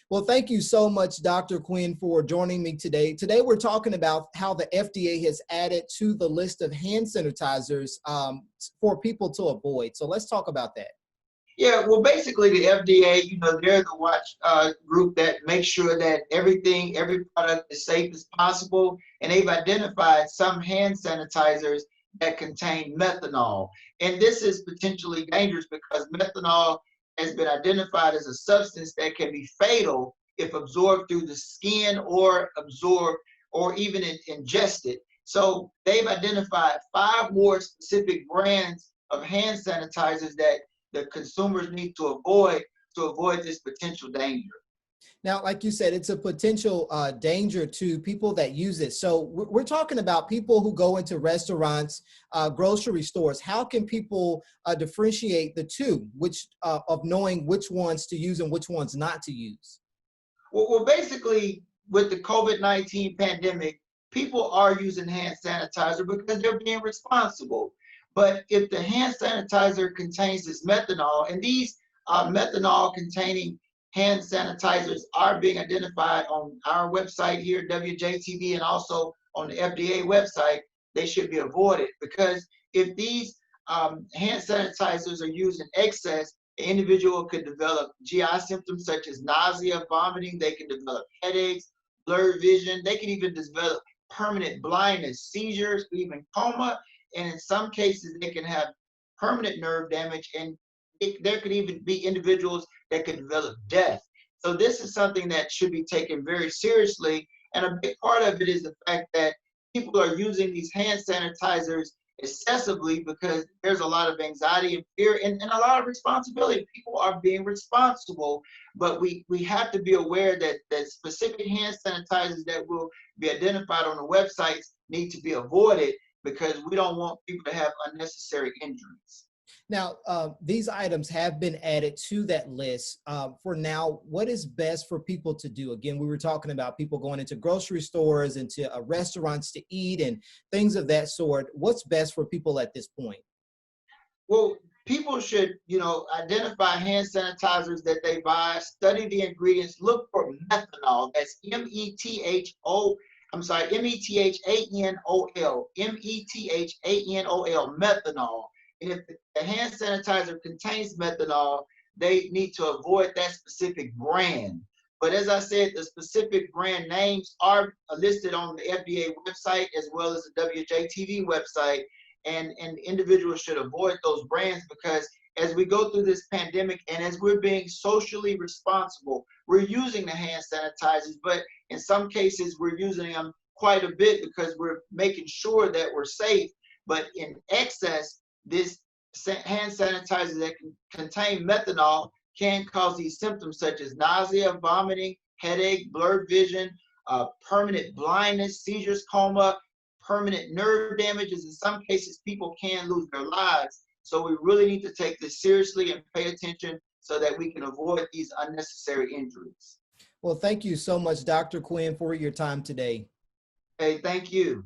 Well, thank you so much, Dr. Quinn, for joining me today. Today, we're talking about how the FDA has added to the list of hand sanitizers for people to avoid. So let's talk about that. Yeah, well, basically the FDA, they're the watch group that makes sure that every product is safe as possible. And they've identified some hand sanitizers that contain methanol. And this is potentially dangerous because methanol has been identified as a substance that can be fatal if absorbed through the skin or absorbed or even ingested. So they've identified 5 more specific brands of hand sanitizers that the consumers need to avoid this potential danger. Now, like you said, it's a potential danger to people that use it. So we're talking about people who go into restaurants, grocery stores. How can people differentiate the two, of knowing which ones to use and which ones not to use? Well, basically, with the COVID-19 pandemic, people are using hand sanitizer because they're being responsible. But if the hand sanitizer contains this methanol, and these methanol containing hand sanitizers are being identified on our website here, WJTV, and also on the FDA website, they should be avoided because if these hand sanitizers are used in excess, an individual could develop GI symptoms such as nausea, vomiting. They can develop headaches, blurred vision. They can even develop permanent blindness, seizures, even coma. And in some cases, they can have permanent nerve damage. And there could even be individuals that could develop death. So this is something that should be taken very seriously. And a big part of it is the fact that people are using these hand sanitizers excessively because there's a lot of anxiety and fear and a lot of responsibility. People are being responsible, but we have to be aware that specific hand sanitizers that will be identified on the websites need to be avoided because we don't want people to have unnecessary injuries. Now, these items have been added to that list. For now, what is best for people to do? Again, we were talking about people going into grocery stores, into restaurants to eat and things of that sort. What's best for people at this point? Well, people should, identify hand sanitizers that they buy, study the ingredients, look for methanol. That's M-E-T-H-O, I'm sorry, M-E-T-H-A-N-O-L, M-E-T-H-A-N-O-L, methanol. And if the hand sanitizer contains methanol, they need to avoid that specific brand. But as I said, the specific brand names are listed on the FDA website as well as the WJTV website. And individuals should avoid those brands because as we go through this pandemic and as we're being socially responsible, we're using the hand sanitizers, but in some cases we're using them quite a bit because we're making sure that we're safe. But in excess, this hand sanitizer that can contain methanol can cause these symptoms such as nausea, vomiting, headache, blurred vision, permanent blindness, seizures, coma, permanent nerve damages. In some cases, people can lose their lives. So we really need to take this seriously and pay attention so that we can avoid these unnecessary injuries. Well, thank you so much, Dr. Quinn, for your time today. Hey, thank you.